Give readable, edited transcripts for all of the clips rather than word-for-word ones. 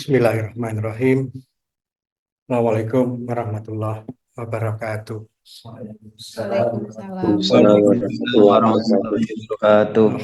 Bismillahirrahmanirrahim. Assalamualaikum warahmatullahi wabarakatuh. Waalaikumsalam. Assalamualaikum warahmatullahi wabarakatuh.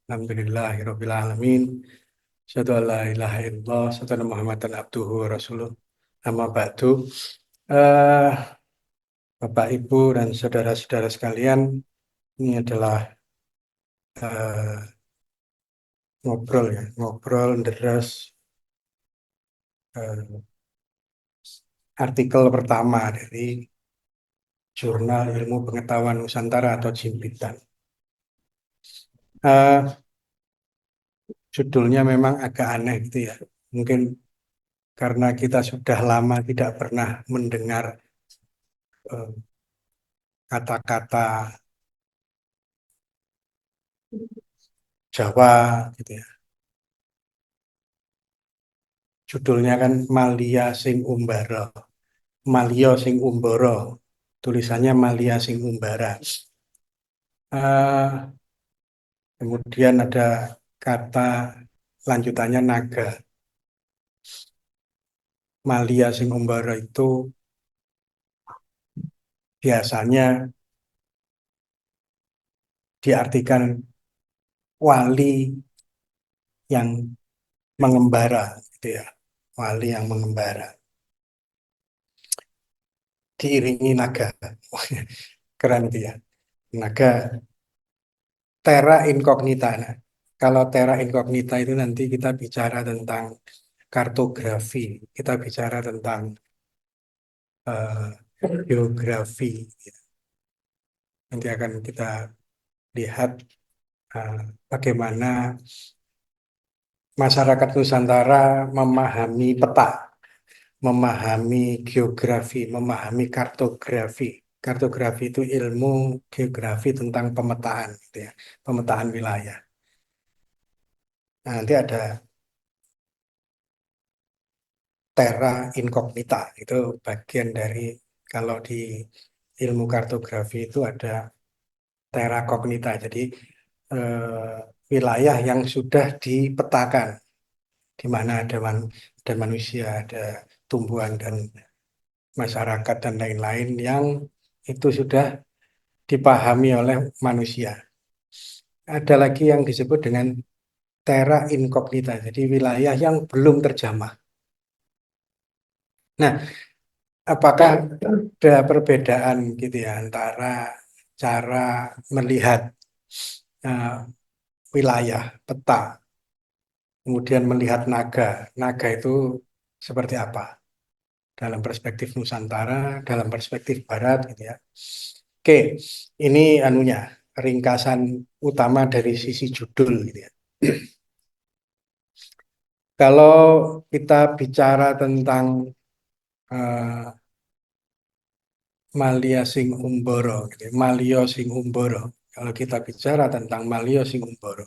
Alhamdulillahirabbil alamin. Asyhadu an la ilaha illallah, asyhadu anna Muhammadan abduhu wa rasuluh. Amma ba'du. Eh, Bapak, Ibu, dan saudara-saudara sekalian, ini adalah ngobrol deras artikel pertama dari Jurnal Ilmu Pengetahuan Nusantara atau Jimpitan. Judulnya memang agak aneh gitu ya. Mungkin karena kita sudah lama tidak pernah mendengar kata-kata Jawa gitu ya. Judulnya kan Malia Sing Umbara. Malio Sing Umbara. Tulisannya Malia Sing Umbara. Kemudian ada kata lanjutannya naga. Malia Sing Umbara itu biasanya diartikan wali yang mengembara gitu ya. Wali yang mengembara diiringi naga. Keren itu ya. Naga terra incognita. Nah, kalau terra incognita itu nanti kita bicara tentang kartografi, kita bicara tentang geografi. Nanti akan kita lihat bagaimana masyarakat Nusantara memahami peta, memahami geografi, memahami kartografi. Kartografi itu ilmu geografi tentang pemetaan, gitu ya, pemetaan wilayah. Nah, nanti ada terra incognita, itu bagian dari, kalau di ilmu kartografi itu ada terra cognita, jadi wilayah yang sudah dipetakan, di mana ada manusia, ada tumbuhan dan masyarakat dan lain-lain yang itu sudah dipahami oleh manusia. Ada lagi yang disebut dengan terra incognita, jadi wilayah yang belum terjamah. Nah, apakah ada perbedaan gitu ya antara cara melihat wilayah peta, kemudian melihat naga. Naga itu seperti apa? Dalam perspektif Nusantara, dalam perspektif Barat gitu ya. Oke, ini anunya ringkasan utama dari sisi judul gitu ya. Kalau kita bicara tentang Malia Sing Umbara, gitu ya. Malio Sing Umbara. Kalau kita bicara tentang Malio Sing Umbara,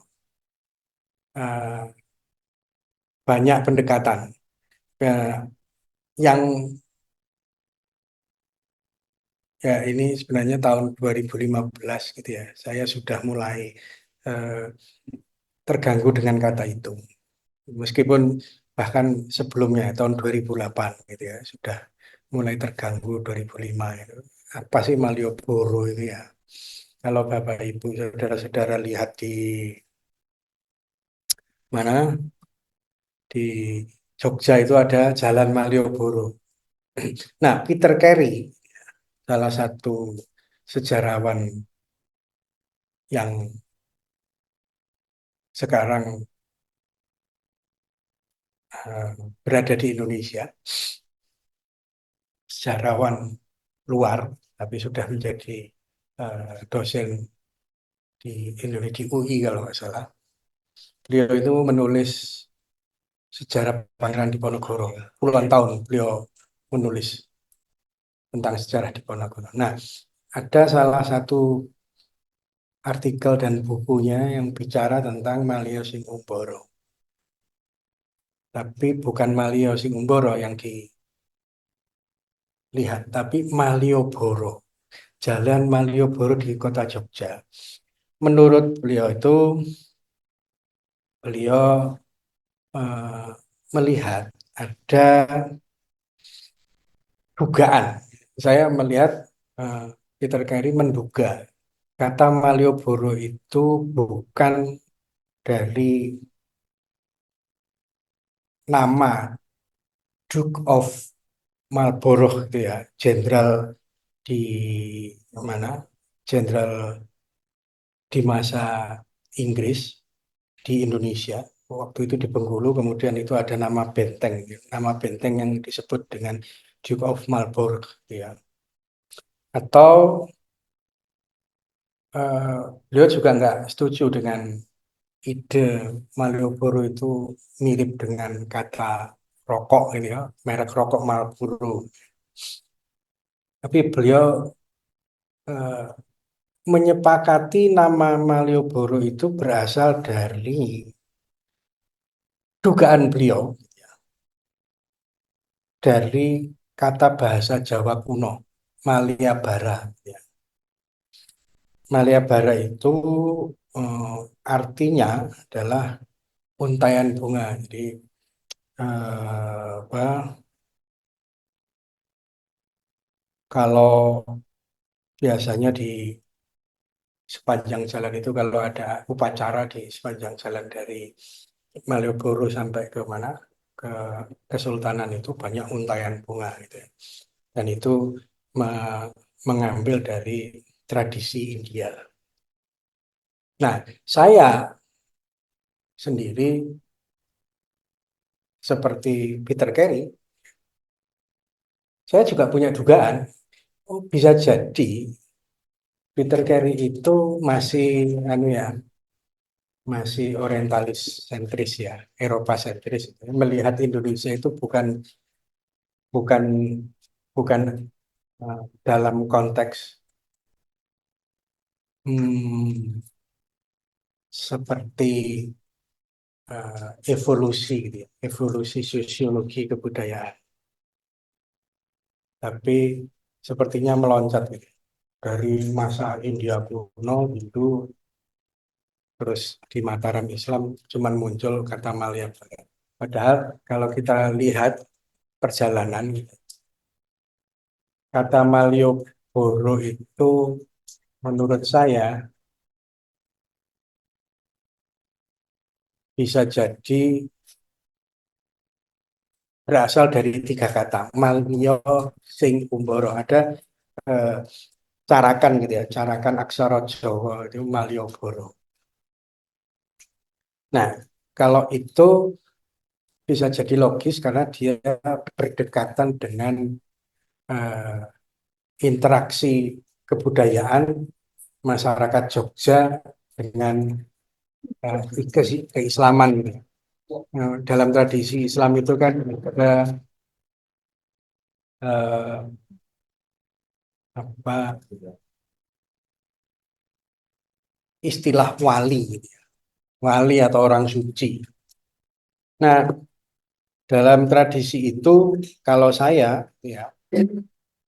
banyak pendekatan. Yang ya ini sebenarnya tahun 2015 gitu ya. Saya sudah mulai terganggu dengan kata itu. Meskipun bahkan sebelumnya tahun 2008 gitu ya sudah mulai terganggu 2005 itu. Apa sih Malioboro itu ya? Kalau Bapak Ibu saudara-saudara lihat di mana, di Jogja itu ada Jalan Malioboro. Nah, Peter Carey, salah satu sejarawan yang sekarang berada di Indonesia, sejarawan luar, tapi sudah menjadi dosen di Indonesia, di UI kalau nggak salah. Beliau itu menulis sejarah Pangeran Diponegoro. Puluhan tahun beliau menulis tentang sejarah Diponegoro. Nah, ada salah satu artikel dan bukunya yang bicara tentang Malio Sing Umbara. Tapi bukan Malio Sing Umbara yang dilihat, tapi Malioboro. Jalan Malioboro di kota Jogja. Menurut beliau itu, beliau melihat ada dugaan. Saya melihat Peter Carey menduga kata Malioboro itu bukan dari nama Duke of Marlborough gitu ya, jenderal di mana? Jenderal di masa Inggris di Indonesia. Waktu itu di Bengkulu, kemudian itu ada nama benteng yang disebut dengan Duke of Marlborough, gitu ya. Atau beliau juga nggak setuju dengan ide Malioboro itu mirip dengan kata rokok ini ya, merek rokok Marlboro. Tapi beliau eh, menyepakati nama Malioboro itu berasal dari dugaan beliau dari kata bahasa Jawa kuno, Maliabara. Ya. Maliabara itu eh, artinya adalah untaian bunga. Jadi apa? Kalau biasanya di sepanjang jalan itu kalau ada upacara di sepanjang jalan dari Malioboro sampai ke mana? Ke Kesultanan itu banyak untaian bunga gitu ya. Dan itu mengambil dari tradisi India. Nah, saya sendiri seperti Peter Carey, saya juga punya dugaan, bisa jadi Peter Carey itu masih anu ya, masih orientalis sentris ya, Eropa sentris. Melihat Indonesia itu bukan bukan dalam konteks hmm, seperti evolusi gitu ya, evolusi sosiologi kebudayaan, tapi sepertinya meloncat gitu. Dari masa India kuno dulu, terus di Mataram Islam cuman muncul kata Malyabara. Padahal kalau kita lihat perjalanan, kata Malioboro itu menurut saya bisa jadi berasal dari tiga kata, Malio sing Umboro. Ada eh, carakan gitu ya, carakan aksara Jawa itu Malioboro. Nah, kalau itu bisa jadi logis karena dia berdekatan dengan eh, interaksi kebudayaan masyarakat Jogja dengan keislaman gitu. Dalam tradisi Islam itu kan ada eh, apa istilah wali gitu ya. Wali atau orang suci. Nah, dalam tradisi itu kalau saya ya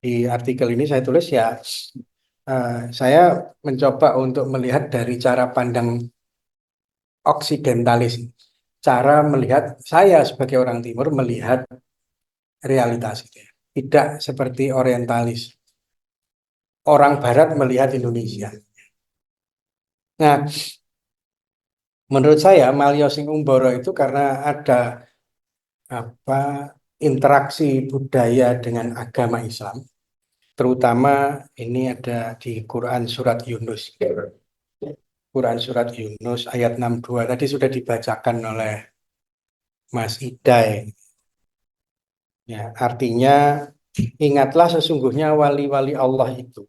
di artikel ini saya tulis ya saya mencoba untuk melihat dari cara pandang oksidentalis, cara melihat saya sebagai orang Timur melihat realitas itu ya. Tidak seperti orientalis. Orang Barat melihat Indonesia. Nah, menurut saya Malio Sing Umboro itu karena ada apa interaksi budaya dengan agama Islam, terutama ini ada di Quran surat Yunus. Quran surat Yunus ayat 62 tadi sudah dibacakan oleh Mas Idai. Ya, artinya ingatlah sesungguhnya wali-wali Allah itu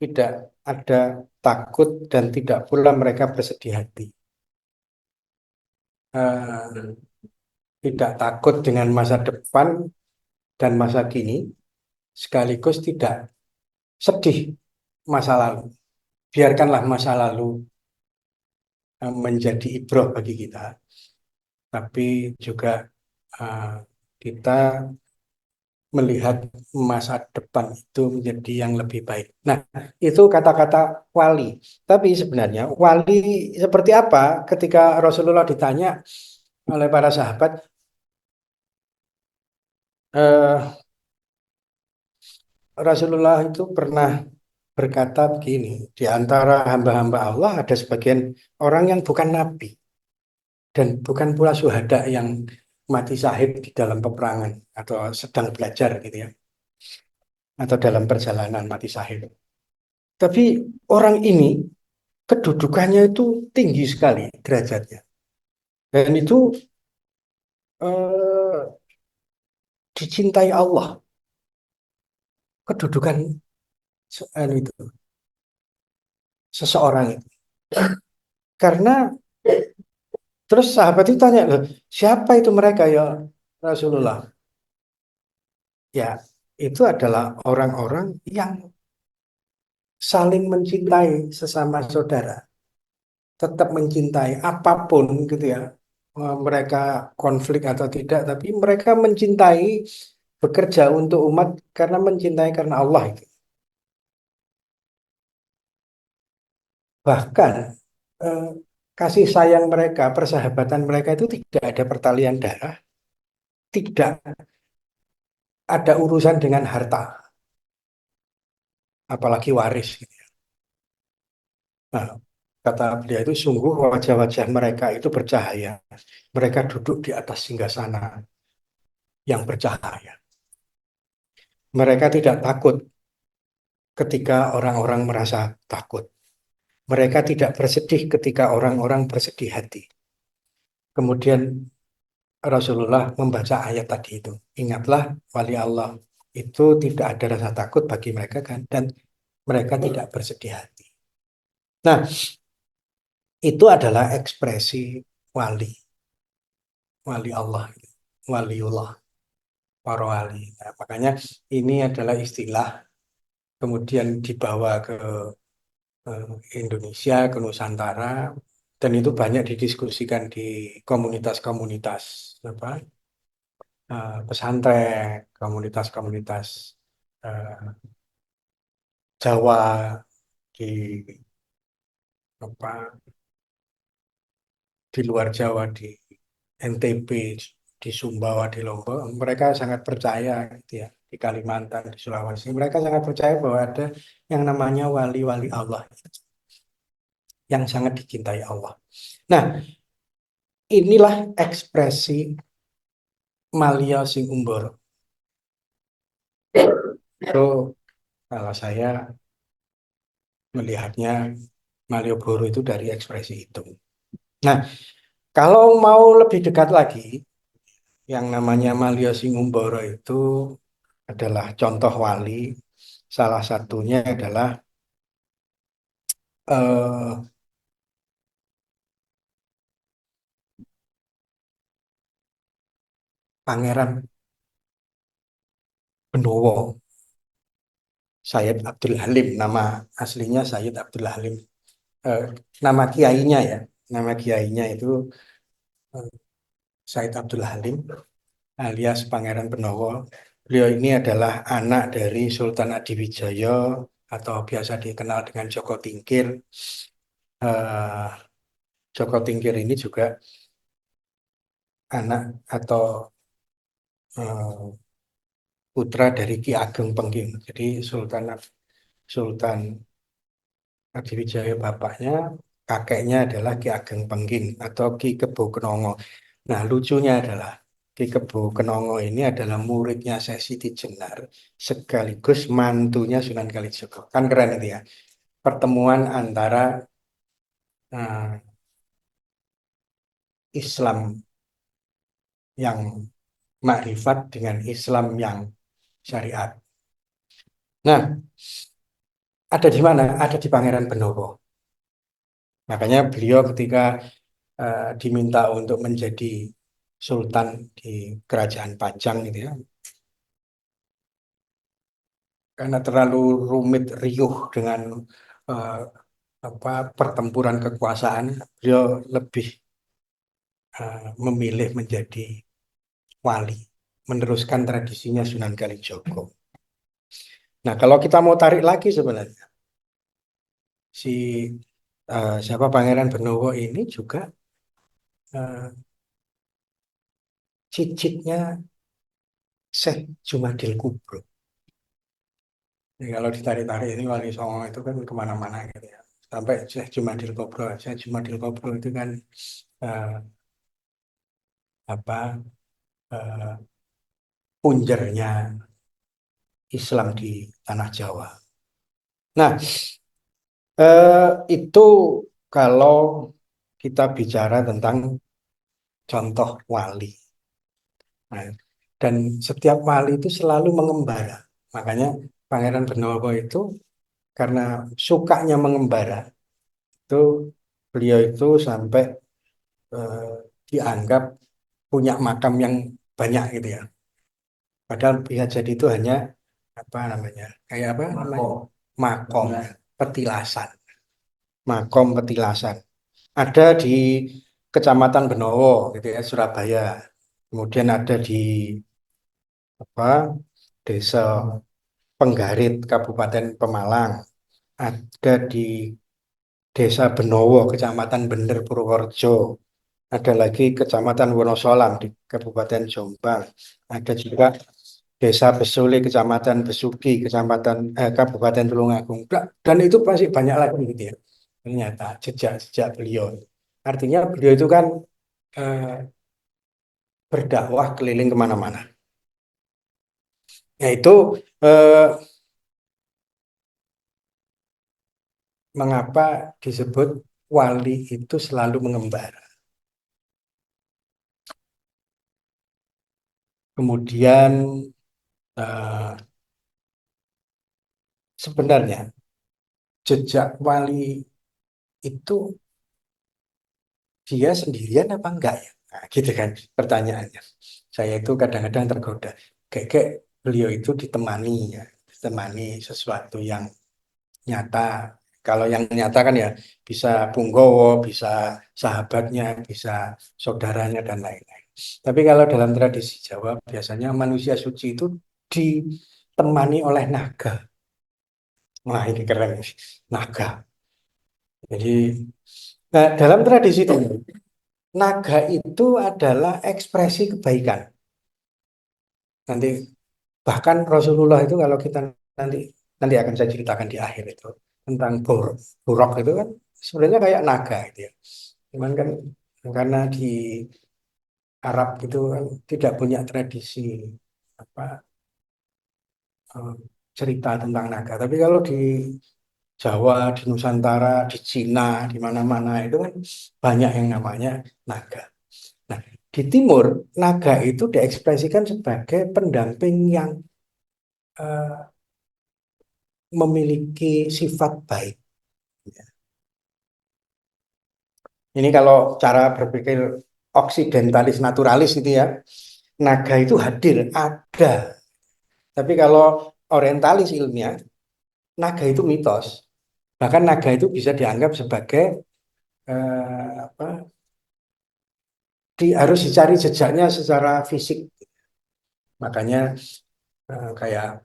tidak ada takut dan tidak pula mereka bersedih hati. Eh, Tidak takut dengan masa depan dan masa kini, sekaligus tidak sedih masa lalu. Biarkanlah masa lalu menjadi ibroh bagi kita, tapi juga eh, kita melihat masa depan itu menjadi yang lebih baik. Nah, itu kata-kata wali. Tapi sebenarnya wali seperti apa ketika Rasulullah ditanya oleh para sahabat, eh, Rasulullah itu pernah berkata begini, di antara hamba-hamba Allah ada sebagian orang yang bukan nabi dan bukan pula syuhada yang mati syahid di dalam peperangan atau sedang belajar gitu ya, atau dalam perjalanan mati syahid. Tapi orang ini kedudukannya itu tinggi sekali derajatnya. Dan itu eh, dicintai Allah, kedudukan itu seseorang itu. Karena terus sahabat itu tanya, loh, siapa itu mereka ya Rasulullah? Ya, itu adalah orang-orang yang saling mencintai sesama saudara, tetap mencintai apapun gitu ya. Mereka konflik atau tidak, tapi mereka mencintai, bekerja untuk umat karena mencintai karena Allah itu. Bahkan eh, kasih sayang mereka, persahabatan mereka itu tidak ada pertalian darah, tidak ada urusan dengan harta, apalagi waris gitu. Nah, kata beliau itu sungguh wajah-wajah mereka itu bercahaya. Mereka duduk di atas singgasana yang bercahaya. Mereka tidak takut ketika orang-orang merasa takut. Mereka tidak bersedih ketika orang-orang bersedih hati. Kemudian Rasulullah membaca ayat tadi itu. Ingatlah wali Allah itu tidak ada rasa takut bagi mereka kan, dan mereka tidak bersedih hati. Nah, itu adalah ekspresi wali, wali Allah, waliullah, para wali. Nah, makanya ini adalah istilah kemudian dibawa ke Indonesia, ke Nusantara, dan itu banyak didiskusikan di komunitas-komunitas apa pesantren, komunitas-komunitas eh, Jawa di apa di luar Jawa, di NTB, di Sumbawa, di Lombok, mereka sangat percaya gitu ya. Di Kalimantan, di Sulawesi, mereka sangat percaya bahwa ada yang namanya wali-wali Allah yang sangat dicintai Allah. Nah, inilah ekspresi Malia Sing Umboro. Itu kalau saya melihatnya Malioboro itu dari ekspresi itu. Nah, kalau mau lebih dekat lagi, yang namanya Malia Singumboro itu adalah contoh wali. Salah satunya adalah eh, Pangeran Benowo, Sayyid Abdul Halim. Nama aslinya Sayyid Abdul Halim. Eh, Nama kiainya ya, nama kiainya itu eh, Sayyid Abdul Halim alias Pangeran Benowo. Beliau ini adalah anak dari Sultan Adiwijaya atau biasa dikenal dengan Joko Tingkir. Eh, Joko Tingkir ini juga anak atau eh, putra dari Ki Ageng Pengging. Jadi Sultan Adiwijaya bapaknya, kakeknya adalah Ki Ageng Pengging atau Ki Kebo Kenongo. Nah, lucunya adalah Ki Kebo Kenongo ini adalah muridnya Syekh Siti Jenar sekaligus mantunya Sunan Kalijogo. Kan keren itu ya. Pertemuan antara eh, Islam yang makrifat dengan Islam yang syariat. Nah, ada di mana? Ada di Pangeran Benowo. Makanya beliau ketika diminta untuk menjadi sultan di kerajaan Pajang gitu ya, karena terlalu rumit riuh dengan eh, apa pertempuran kekuasaan, beliau lebih memilih menjadi wali, meneruskan tradisinya Sunan Kalijogo. Nah, kalau kita mau tarik lagi sebenarnya si siapa Pangeran Benowo ini juga eh, cicitnya Syekh Jumadil Kubro. Jadi kalau ditarik-tarik ini Wali Songo itu kan kemana-mana gitu ya. Sampai Syekh Jumadil Kubro. Syekh Jumadil Kubro itu kan eh, apa eh, punjernya Islam di tanah Jawa. Nah, itu kalau kita bicara tentang contoh wali. Nah, dan setiap wali itu selalu mengembara. Makanya Pangeran Benowo itu karena sukanya mengembara, itu beliau itu sampai eh, dianggap punya makam yang banyak gitu ya. Padahal bisa jadi itu hanya apa namanya, kayak apa namanya, makom petilasan, makom petilasan. Ada di Kecamatan Benowo gitu ya, Surabaya. Kemudian ada di apa Desa Penggarit, Kabupaten Pemalang. Ada di Desa Benowo, Kecamatan Bener, Purworejo. Ada lagi Kecamatan Wonosolam di Kabupaten Jombang. Ada juga Desa Besule, Kecamatan Besuki, Kabupaten Tulungagung. Dan itu pasti banyak lagi gitu ya. Ternyata jejak-jejak beliau. Artinya beliau itu kan eh, berdakwah keliling kemana-mana. Yaitu eh, mengapa disebut wali itu selalu mengembara. Kemudian eh, sebenarnya jejak wali itu dia sendirian apa enggak ya? Nah, gitu kan pertanyaannya. Saya itu kadang-kadang tergoda. Kayak beliau itu ditemani ya, ditemani sesuatu yang nyata. Kalau yang nyata kan ya bisa Punggowo, bisa sahabatnya, bisa saudaranya dan lain-lain. Tapi kalau dalam tradisi Jawa biasanya manusia suci itu ditemani oleh naga. Wah ini keren, naga. Jadi dalam tradisi itu naga itu adalah ekspresi kebaikan. Nanti bahkan Rasulullah itu kalau kita nanti nanti akan saya ceritakan di akhir itu tentang buruk itu kan sebenarnya kayak naga gitu ya. Cuman kan karena di Arab itu kan tidak punya tradisi apa eh, cerita tentang naga. Tapi kalau di Jawa, di Nusantara, di Cina, di mana-mana itu kan banyak yang namanya naga. Nah, di timur, naga itu diekspresikan sebagai pendamping yang eh, memiliki sifat baik. Ini kalau cara berpikir oksidentalis naturalis itu ya, naga itu hadir, ada. Tapi kalau orientalis ilmiah, naga itu mitos. Bahkan naga itu bisa dianggap sebagai apa, harus dicari jejaknya secara fisik. Makanya kayak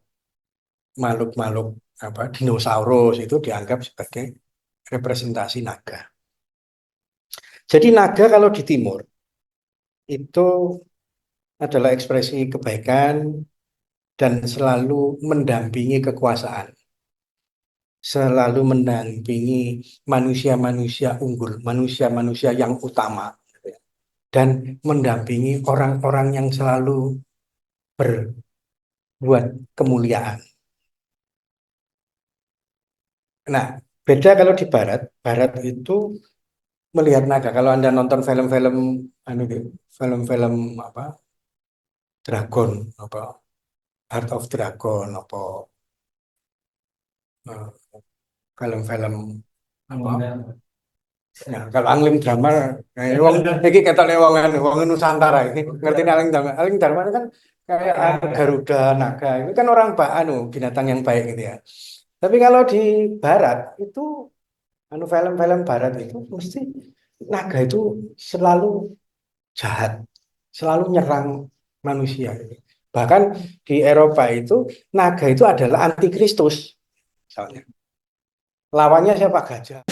makhluk-makhluk apa dinosaurus itu dianggap sebagai representasi naga. Jadi naga kalau di timur itu adalah ekspresi kebaikan dan selalu mendampingi kekuasaan, selalu mendampingi manusia-manusia unggul, manusia-manusia yang utama, dan mendampingi orang-orang yang selalu berbuat kemuliaan. Nah, beda kalau di Barat, Barat itu melihat naga. Kalau Anda nonton film-film, anu gitu, film-film apa, Dragon, apa Heart of Dragon, apa eh, film-film apa. Nah, kalau Anglim Dharma, nah, wong iki ketokne wong Nusantara iki. Ngerti Anglim Dharma? Anglim Dharma itu kan kayak Garuda, naga. Itu kan orang binatang yang baik gitu ya. Tapi kalau di barat itu film-film barat itu mesti naga itu selalu jahat, selalu nyerang manusia gitu. Bahkan di Eropa itu naga itu adalah antikristus. Misalnya. Lawannya siapa? Gajah.